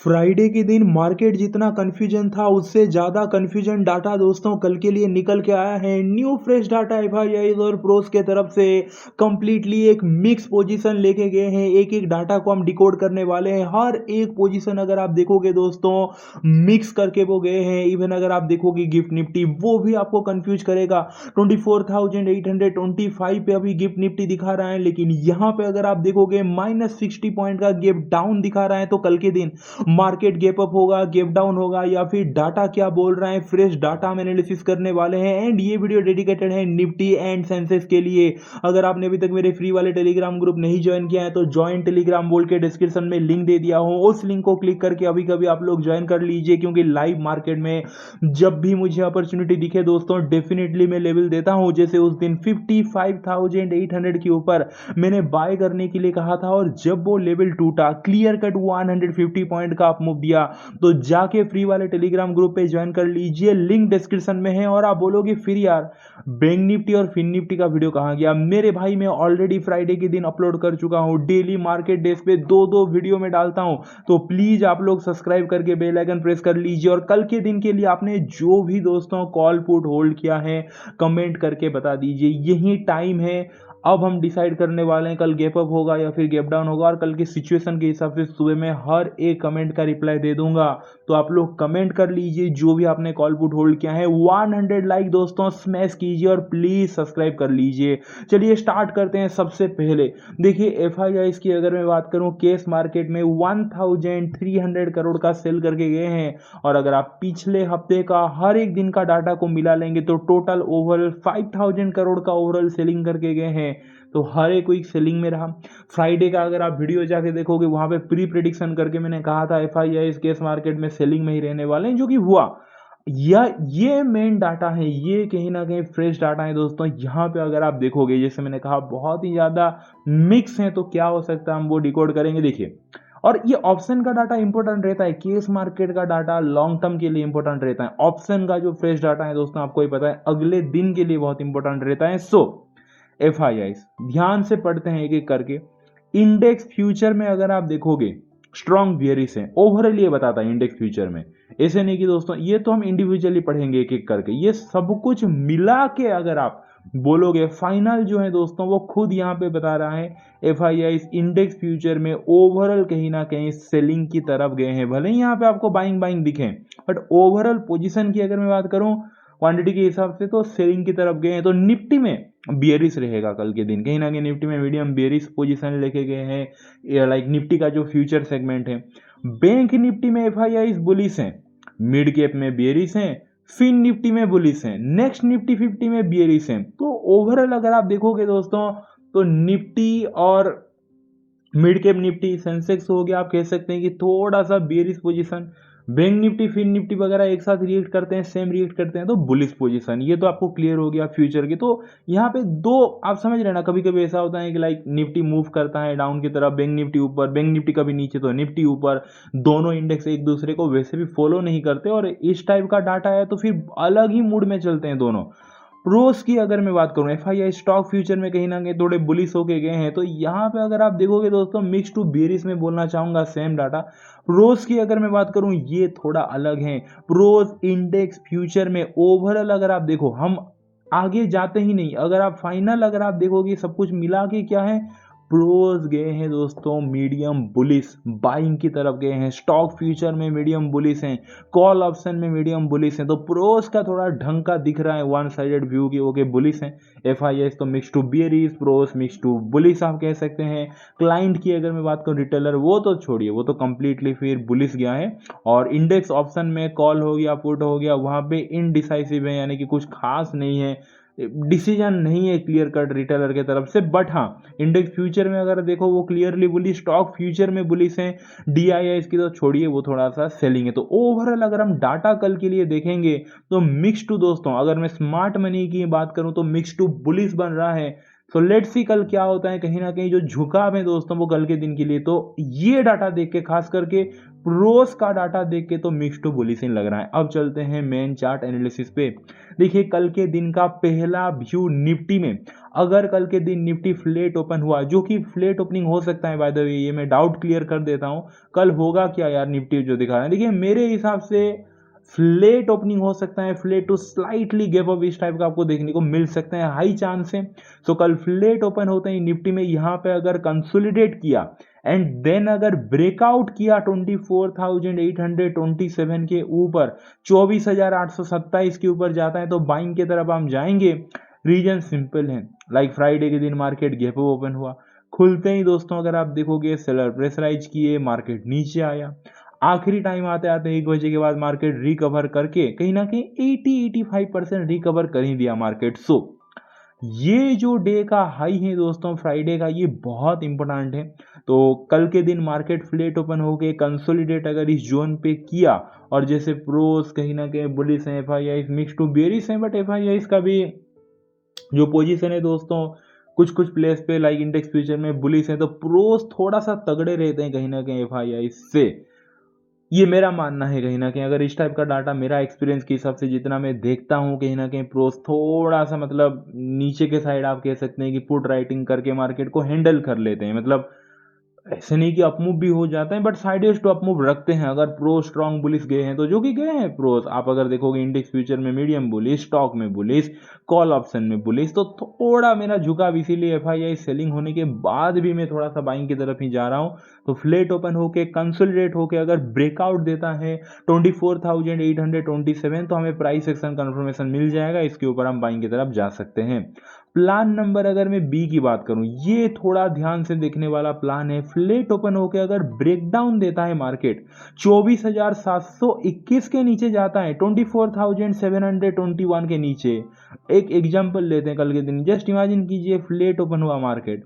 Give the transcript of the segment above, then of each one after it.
Friday के दिन market जितना कंफ्यूजन था उससे ज़्यादा कंफ्यूजन डाटा दोस्तों कल के लिए निकल के आया है। न्यू फ्रेश डाटा एफआईआईज और प्रोस के तरफ से कंप्लीटली एक मिक्स पोजीशन लेके गए हैं। एक एक डाटा को हम डिकोड करने वाले हैं। हर एक पोजीशन अगर आप देखोगे दोस्तों मिक्स करके वो गए हैं। इवन अगर आप देखोगे गिफ्ट निफ्टी वो भी आपको कंफ्यूज करेगा। 24,825 पे अभी गिफ्ट निफ्टी दिखा रहा है, लेकिन यहाँ पे अगर आप देखोगे -60 पॉइंट का गैप डाउन दिखा रहा है। तो कल के दिन मार्केट गैप अप होगा, गैप डाउन होगा, या फिर डाटा क्या बोल रहा है, फ्रेश डाटा हम एनालिसिस करने वाले हैं। एंड ये वीडियो डेडिकेटेड है निफ्टी एंड सेंसेक्स के लिए। अगर आपने अभी तक मेरे फ्री वाले टेलीग्राम ग्रुप नहीं ज्वाइन किया है तो ज्वाइन टेलीग्राम बोल के डिस्क्रिप्शन में लिंक दे दिया हूं, उस लिंक को क्लिक करके अभी कभी आप लोग ज्वाइन कर लीजिए, क्योंकि लाइव मार्केट में जब भी मुझे अपॉर्चुनिटी दिखे दोस्तों डेफिनेटली मैं लेवल देता हूं। जैसे उस दिन 55,800 के ऊपर मैंने बाय करने के लिए कहा था, और जब वो लेवल टूटा क्लियर कट 150 पॉइंट का आप मूव दिया, तो जाके फ्री वाले टेलीग्राम ग्रुप पे ज्वाइन कर लीजिए, लिंक डिस्क्रिप्शन में है। और आप बोलोगे फिर यार बैंक निफ्टी और फिन निफ्टी का वीडियो कहां गया? मेरे भाई मैं ऑलरेडी फ्राइडे के दिन अपलोड कर चुका हूं। डेली मार्केट डेज पे दो दो वीडियो में डालता हूं, तो प्लीज आप लोग सब्सक्राइब करके बेल आइकन प्रेस कर लीजिए। और कल के दिन के लिए आपने जो भी दोस्तों कॉल पुट होल्ड किया है कमेंट करके बता दीजिए। यही टाइम है, अब हम डिसाइड करने वाले हैं कल गैप अप होगा या फिर गैप डाउन होगा। और कल की सिचुएशन के हिसाब से सुबह में हर एक कमेंट का रिप्लाई दे दूंगा। तो आप लोग कमेंट कर लीजिए जो भी आपने कॉल पुट होल्ड किया है। 100 लाइक दोस्तों स्मैश कीजिए और प्लीज सब्सक्राइब कर लीजिए। चलिए स्टार्ट करते हैं। सबसे पहले देखिए एफआईआईज की अगर मैं बात करूं, केस मार्केट में 1300 करोड़ का सेल करके गए हैं। और अगर आप पिछले हफ्ते का हर एक दिन का डाटा को मिला लेंगे तो टोटल ओवरऑल 5000 करोड़ का ओवरऑल सेलिंग करके गए हैं। तो हर एक वीक सेलिंग में रहा। फ्राइडे का अगर आप वीडियो जाके देखोगे वहां पे प्री प्रिडिक्शन करके मैंने कहा था एफआईआई केस मार्केट में सेलिंग में ही रहने वाले हैं, जो कि हुआ। या ये मेन डाटा है, ये कहीं ना कहीं फ्रेश डाटा है दोस्तों। यहाँ पे अगर आप देखोगे जैसे मैंने कहा बहुत ही ज्यादा मिक्स है, तो क्या हो सकता है हम वो डिकोड करेंगे। देखिए, और ये ऑप्शन का डाटा इंपॉर्टेंट रहता है, केस मार्केट का डाटा लॉन्ग टर्म के लिए इंपॉर्टेंट रहता है। ऑप्शन का जो फ्रेश डाटा है दोस्तों आपको ही पता है अगले दिन के लिए बहुत इंपॉर्टेंट रहता है। सो एफआईआई ध्यान से पढ़ते हैं एक एक करके। इंडेक्स फ्यूचर में अगर आप देखोगे स्ट्रॉन्ग बियरिश है। ओवरऑल ये बताता है इंडेक्स फ्यूचर में, ऐसे नहीं कि दोस्तों ये तो हम इंडिविजुअली पढ़ेंगे एक एक करके, ये सब कुछ मिला के अगर आप बोलोगे फाइनल जो है दोस्तों वो खुद यहाँ पे बता रहा है एफआईआई इंडेक्स फ्यूचर में ओवरऑल कहीं ना कहीं सेलिंग की तरफ गए हैं। भले ही यहाँ पे आपको बाइंग बाइंग दिखे, बट ओवरऑल पोजीशन की अगर मैं बात करूं क्वांटिटी के हिसाब से तो सेलिंग की तरफ गए हैं। तो निफ्टी में बियरिश रहेगा कल के दिन, कहीं ना कहीं निफ्टी में मीडियम बियरिश पोजीशन लेके गए हैं। लाइक निफ्टी का जो फ्यूचर सेगमेंट है, बैंक निफ्टी में एफआईआई बुलिश हैं, मिड कैप में बियरिश हैं, फिन निफ्टी में बुलिश हैं, नेक्स्ट निफ्टी 50 में बियरिश हैं। तो ओवरऑल अगर आप देखोगे दोस्तों तो निफ्टी और मिड कैप निफ्टी सेंसेक्स हो गया, आप कह सकते हैं कि थोड़ा सा bearish position. Bank Nifty fin Nifty वगैरह एक साथ रिएक्ट करते हैं, सेम रिएक्ट करते हैं, तो बुलिश पोजीशन। ये तो आपको क्लियर हो गया फ्यूचर की। तो यहाँ पे दो आप समझ रहे हैं ना, कभी कभी ऐसा होता है कि लाइक निफ्टी मूव करता है डाउन की तरफ, बैंक निफ्टी ऊपर, बैंक निफ्टी कभी नीचे तो निफ्टी ऊपर। दोनों इंडेक्स एक दूसरे को वैसे भी फॉलो नहीं करते, और इस टाइप का डाटा है तो फिर अलग ही मूड में चलते हैं दोनों। प्रोस की अगर मैं बात करूं, एफआईआई स्टॉक फ्यूचर में कहीं ना कहीं थोड़े बुलिश होके गए हैं। तो यहाँ पे अगर आप देखोगे दोस्तों मिक्स टू बेरिश में बोलना चाहूंगा सेम डाटा। प्रोस की अगर मैं बात करूं ये थोड़ा अलग है। प्रोस इंडेक्स फ्यूचर में ओवरऑल अगर आप देखो, हम आगे जाते ही नहीं, अगर आप फाइनल अगर आप देखोगे सब कुछ मिला के क्या है, प्रोस गए हैं दोस्तों मीडियम बुलिश, बाइंग की तरफ गए हैं। स्टॉक फ्यूचर में मीडियम बुलिश हैं, कॉल ऑप्शन में मीडियम बुलिश हैं। तो प्रोस का थोड़ा ढंग का दिख रहा है वन साइडेड व्यू की, ओके बुलिश हैं। एफआईएस तो mix to bearish, pros mix to bullish आप कह सकते हैं। क्लाइंट की अगर मैं बात करूं रिटेलर, वो तो छोड़िए, वो तो कंप्लीटली फिर बुलिश गया है। और इंडेक्स ऑप्शन में कॉल हो गया, पुट हो गया, वहां पे इनडिसाइसिव है, यानी कि कुछ खास नहीं है, डिसीजन नहीं है क्लियर कट रिटेलर के तरफ से। बट हाँ इंडेक्स फ्यूचर में अगर देखो वो क्लियरली बुलिश, स्टॉक फ्यूचर में बुलिश है। डीआईआई इसकी तो छोड़िए, वो थोड़ा सा सेलिंग है। तो ओवरऑल अगर हम डाटा कल के लिए देखेंगे तो मिक्स टू दोस्तों, अगर मैं स्मार्ट मनी की बात करूं तो मिक्स टू बुलिश बन रहा है। सो लेट्स सी कल क्या होता है। कहीं ना कहीं जो झुकाव है दोस्तों वो कल के दिन के लिए, तो ये डाटा देख के खास करके प्रोस का डाटा देख के तो मिक्स टू बुलिश लग रहा है। अब चलते हैं मेन चार्ट एनालिसिस पे। देखिए कल के दिन का पहला व्यू निफ्टी में, अगर कल के दिन निफ्टी फ्लैट ओपन हुआ, जो कि फ्लैट ओपनिंग हो सकता है बाय द वे, ये मैं डाउट क्लियर कर देता हूं, कल होगा क्या यार निफ्टी जो दिखा रहा है। देखिए मेरे हिसाब से फ्लैट ओपनिंग हो सकता है, flat to slightly gap up इस टाइप का आपको देखने को मिल सकता है, हाई चांस है। सो कल फ्लैट ओपन होते ही निफ्टी में यहाँ पे अगर कंसोलिडेट किया एंड देन अगर ब्रेकआउट किया 24,827 के ऊपर, 24,827 के ऊपर जाता है तो बाइंग की तरफ हम जाएंगे। रीजन सिंपल है, लाइक फ्राइडे के दिन मार्केट गैप अप ओपन हुआ, खुलते ही दोस्तों अगर आप देखोगे सेलर प्रेशराइज किए, मार्केट नीचे आया, आखिरी टाइम आते आते 1 बजे के बाद मार्केट रिकवर करके कहीं ना कहीं 80-85% रिकवर कर ही दिया मार्केट। सो ये जो डे का हाई है दोस्तों फ्राइडे का, ये बहुत इंपॉर्टेंट है। तो कल के दिन मार्केट फ्लैट ओपन होके कंसोलिडेट अगर इस जोन पे किया, और जैसे प्रोस कहीं ना कहीं बुलिश है, एफआईआई मिक्स टू बेरिश है, बट एफआईआई का भी जो पोजीशन है दोस्तों कुछ कुछ प्लेस पे लाइक इंडेक्स फ्यूचर में बुलिश है, तो प्रोस थोड़ा सा तगड़े रहते हैं कहीं ना कहीं एफआईआई से, ये मेरा मानना है। कहीं ना कहीं अगर इस टाइप का डाटा मेरा एक्सपीरियंस के हिसाब से जितना मैं देखता हूँ, कहीं ना कहीं प्रोस थोड़ा सा मतलब नीचे के साइड आप कह सकते हैं कि पुट राइटिंग करके मार्केट को हैंडल कर लेते हैं। मतलब ऐसे नहीं कि अपमूव भी हो जाता है, बट साइडेज टू अपमूव रखते हैं। अगर प्रो स्ट्रॉन्ग बुलिस गए हैं तो, जो कि गए हैं प्रोस, आप अगर देखोगे इंडेक्स फ्यूचर में मीडियम बुलिस, स्टॉक में बुलिस, कॉल ऑप्शन में बुलिस, तो थोड़ा मेरा झुकाव इसीलिए एफआईआई सेलिंग होने के बाद भी मैं थोड़ा सा बाइंग की तरफ ही जा रहा हूं। तो फ्लैट ओपन होके कंसोलिडेट होके अगर ब्रेकआउट देता है 24,827, तो हमें प्राइस एक्शन कंफर्मेशन मिल जाएगा, इसके ऊपर हम बाइंग की तरफ जा सकते हैं। प्लान नंबर अगर मैं बी की बात करूं, ये थोड़ा ध्यान से देखने वाला प्लान है। फ्लैट ओपन होकर अगर ब्रेकडाउन देता है मार्केट 24,721 के नीचे जाता है, 24,721 के नीचे, एक एग्जांपल लेते हैं कल के दिन, जस्ट इमेजिन कीजिए फ्लैट ओपन हुआ मार्केट,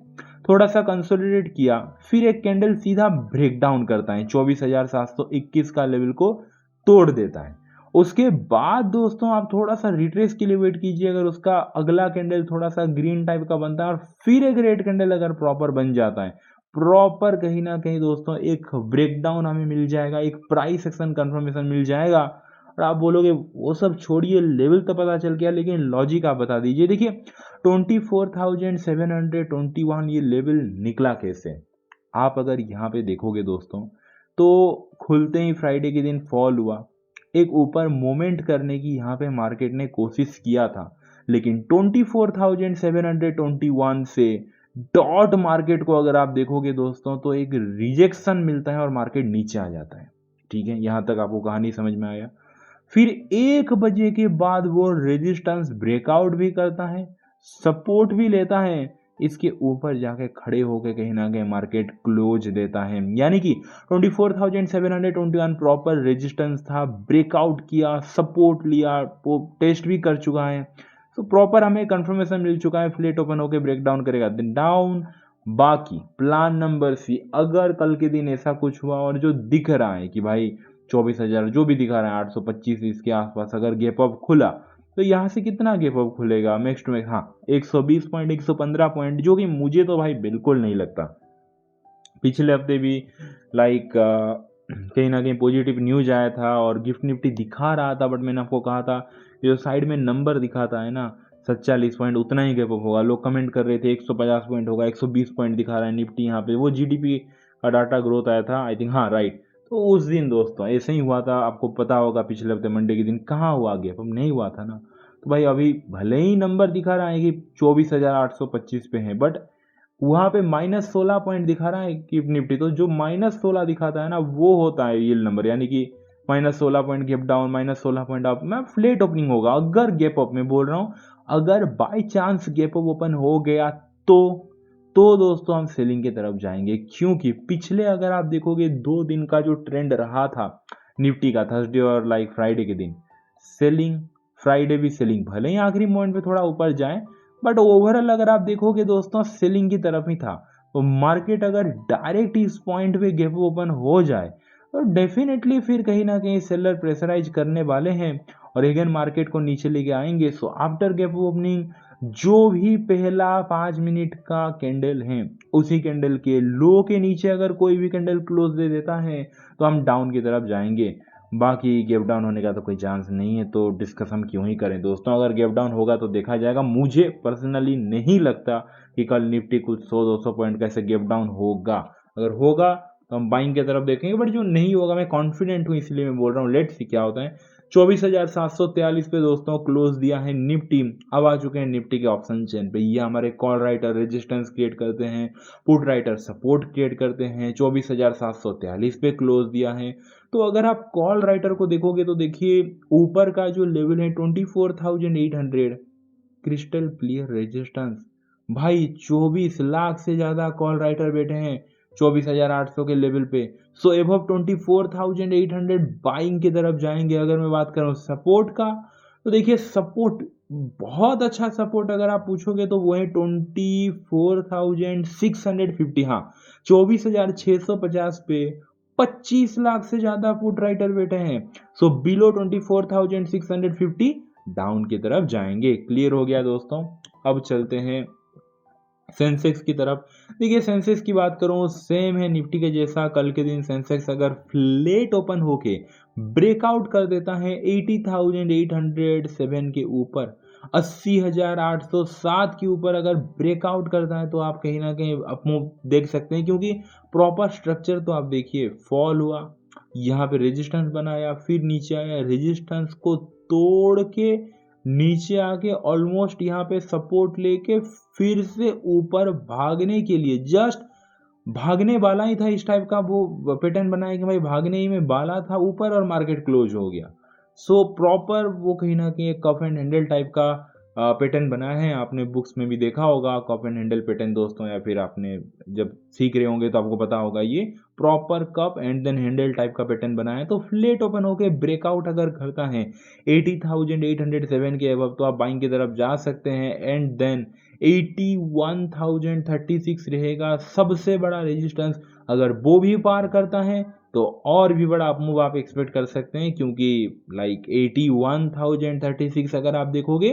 थोड़ा सा कंसोलिडेट किया, फिर एक कैंडल सीधा ब्रेकडाउन करता है 24,721 का लेवल को तोड़ देता है। उसके बाद दोस्तों आप थोड़ा सा रिट्रेस के लिए वेट कीजिए, अगर उसका अगला कैंडल थोड़ा सा ग्रीन टाइप का बनता है और फिर एक रेड कैंडल अगर प्रॉपर बन जाता है, प्रॉपर कहीं ना कहीं दोस्तों एक ब्रेकडाउन हमें मिल जाएगा, एक प्राइस एक्शन कंफर्मेशन मिल जाएगा। और आप बोलोगे वो सब छोड़िए, लेवल तो पता चल गया, लेकिन लॉजिक आप बता दीजिए। देखिए 24,721 ये लेवल निकला कैसे, आप अगर यहाँ पे देखोगे दोस्तों, तो खुलते ही फ्राइडे के दिन फॉल हुआ, एक ऊपर मोमेंट करने की यहाँ पे मार्केट ने कोशिश किया था, लेकिन 24,721 से डॉट मार्केट को अगर आप देखोगे दोस्तों, तो एक रिजेक्शन मिलता है और मार्केट नीचे आ जाता है। ठीक है, यहाँ तक आपको कहानी समझ में आया। फिर 1 बजे के बाद वो रेजिस्टेंस ब्रेकआउट भी करता है, सपोर्ट भी लेता है, इसके ऊपर जाके खड़े होकर कहीं ना कहीं मार्केट क्लोज देता है। यानी कि 24,721 प्रॉपर रेजिस्टेंस था, ब्रेकआउट किया, सपोर्ट लिया, वो टेस्ट भी कर चुका है, तो प्रॉपर हमें कंफर्मेशन मिल चुका है, फ्लैट ओपन होकर ब्रेकडाउन करेगा देन डाउन। बाकी प्लान नंबर सी, अगर कल के दिन ऐसा कुछ हुआ और जो दिख रहा है कि भाई 24,000 जो भी दिखा रहा है 825 इसके आसपास अगर गैप अप खुला, तो यहाँ से कितना गैप अप खुलेगा मैक्स टू मैक्स, हाँ 120 पॉइंट, 115 पॉइंट, जो कि मुझे तो भाई बिल्कुल नहीं लगता। पिछले हफ्ते भी लाइक कहीं ना कहीं पॉजिटिव न्यूज आया था और गिफ्ट निफ्टी दिखा रहा था, बट मैंने आपको कहा था जो साइड में नंबर दिखाता है ना 47 पॉइंट, उतना ही गैप अप होगा। लोग कमेंट कर रहे थे 150 पॉइंट होगा, 120 पॉइंट दिखा रहा है निफ्टी, यहाँ पे वो जीडीपी का डाटा ग्रोथ आया था आई थिंक, हाँ राइट। तो उस दिन दोस्तों ऐसे ही हुआ था, आपको पता होगा पिछले हफ्ते मंडे के दिन कहाँ हुआ गैप अप, नहीं हुआ था ना। तो भाई अभी भले ही नंबर दिखा रहा है कि 24,825 पे है, बट वहाँ पे -16 पॉइंट दिखा रहा है गिफ्ट निफ्टी, तो जो -16 दिखाता है ना वो होता है यील्ड नंबर, यानी कि -16 point gap down, -16 point up, मैं फ्लैट ओपनिंग होगा। अगर गैप अप में बोल रहा हूँ, अगर by chance gap up open हो गया तो दोस्तों हम सेलिंग की तरफ जाएंगे, क्योंकि पिछले अगर आप देखोगे 2 दिन का जो ट्रेंड रहा था निफ्टी का, थर्सडे और लाइक फ्राइडे के दिन सेलिंग, फ्राइडे भी सेलिंग, भले ही आखिरी मोमेंट पे थोड़ा ऊपर जाए, बट ओवरऑल अगर आप देखोगे दोस्तों सेलिंग की तरफ ही था। तो मार्केट अगर डायरेक्ट इस पॉइंट पे गैप ओपन हो जाए तो डेफिनेटली फिर कहीं ना कहीं सेलर प्रेशराइज करने वाले हैं और अगेन मार्केट को नीचे लेके आएंगे। सो आफ्टर गैप ओपनिंग जो भी पहला 5 मिनट का कैंडल है उसी कैंडल के लो के नीचे अगर कोई भी कैंडल क्लोज दे देता है तो हम डाउन की तरफ जाएंगे। बाकी गैप डाउन होने का तो कोई चांस नहीं है, तो डिस्कस हम क्यों ही करें दोस्तों। अगर गैप डाउन होगा तो देखा जाएगा। मुझे पर्सनली नहीं लगता कि कल निफ्टी कुछ 100-200 पॉइंट का ऐसे गैप डाउन होगा। अगर होगा तो हम बाइंग की तरफ देखेंगे, बट जो नहीं होगा मैं कॉन्फिडेंट हूँ इसलिए मैं बोल रहा हूँ। लेट्स सी क्या होता है। 24,743 पे दोस्तों क्लोज दिया है निफ्टी। अब आ चुके हैं निफ्टी के ऑप्शन चेन पे। ये हमारे कॉल राइटर रेजिस्टेंस क्रिएट करते हैं, पुट राइटर सपोर्ट क्रिएट करते हैं। 24,743 पे क्लोज दिया है। तो अगर आप कॉल राइटर को देखोगे तो देखिए ऊपर का जो लेवल है 24,800 क्रिस्टल क्लियर रेजिस्टेंस। भाई 24 लाख से ज्यादा कॉल राइटर बैठे हैं 24,800 के लेवल पे। सो एबव 24,800 बाइंग की तरफ जाएंगे। अगर मैं बात करूं सपोर्ट का तो देखिए सपोर्ट बहुत अच्छा सपोर्ट अगर आप पूछोगे तो वो है 24,650। हाँ 24,650 पे 25 लाख से ज्यादा पुट राइटर बैठे हैं। सो बिलो 24,650 डाउन की तरफ जाएंगे। क्लियर हो गया दोस्तों। अब चलते हैं सेंसेक्स की तरफ। देखिए सेंसेक्स की बात करूं सेम है निफ्टी के जैसा। कल के दिन सेंसेक्स अगर फ्लेट ओपन होके ब्रेकआउट कर देता है 80,807 के ऊपर, 80,807 के ऊपर अगर ब्रेकआउट करता है तो आप कहीं ना कहीं अपमूव देख सकते हैं। क्योंकि प्रॉपर स्ट्रक्चर तो आप देखिए फॉल हुआ, यहाँ पे रेजिस्टेंस बनाया, फिर नीचे आया, रेजिस्टेंस को तोड़ के नीचे आके ऑलमोस्ट यहाँ पे सपोर्ट लेके फिर से ऊपर भागने के लिए जस्ट भागने वाला ही था। इस टाइप का वो पैटर्न बनाया कि भाई भागने ही में वाला था ऊपर और मार्केट क्लोज हो गया। सो प्रॉपर वो कहीं ना कहीं एक कफ एंड हैंडल टाइप का पैटर्न बनाया है। आपने बुक्स में भी देखा होगा कफ एंड हैंडल पैटर्न दोस्तों, या फिर आपने जब सीख रहे होंगे तो आपको पता होगा ये proper cup and then handle type का पैटर्न बनाया है। तो फ्लेट ओपन होके ब्रेकआउट अगर करता है 80,807 के अबव तो आप बाइंग की तरफ जा सकते हैं। एंड देन 81,036 रहेगा सबसे बड़ा रेजिस्टेंस। अगर वो भी पार करता है तो और भी बड़ा अपमूव आप एक्सपेक्ट कर सकते हैं। क्योंकि लाइक 81,036 अगर आप देखोगे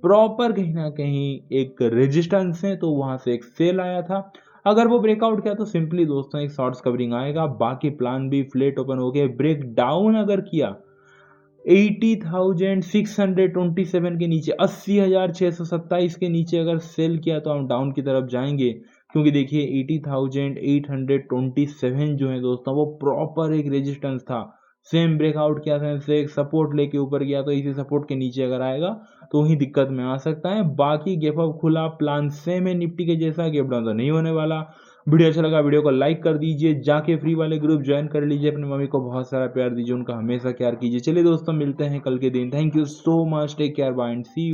प्रॉपर कहीं ना कहीं एक रेजिस्टेंस है, तो वहां से एक सेल आया था। अगर वो ब्रेकआउट किया तो सिंपली दोस्तों एक शॉर्ट्स कवरिंग आएगा। बाकी प्लान भी फ्लेट ओपन हो गए, ब्रेक डाउन अगर किया 80,627 के नीचे, 80,627 के नीचे अगर सेल किया तो हम डाउन की तरफ जाएंगे। क्योंकि देखिए 80,827 जो है दोस्तों वो प्रॉपर एक रेजिस्टेंस था। सेम ब्रेकआउट किया था, एक सपोर्ट लेके ऊपर गया, तो इसी सपोर्ट के नीचे अगर आएगा तो ही दिक्कत में आ सकता है। बाकी गैप अप खुला, प्लान सेम है निफ्टी के जैसा, गैप डाउन तो नहीं होने वाला। वीडियो अच्छा लगा वीडियो को लाइक कर दीजिए, जाके फ्री वाले ग्रुप ज्वाइन कर लीजिए, अपनी मम्मी को बहुत सारा प्यार दीजिए, उनका हमेशा केयर कीजिए। चलिए दोस्तों मिलते हैं कल के दिन। Thank you so much, take care, bye and see you.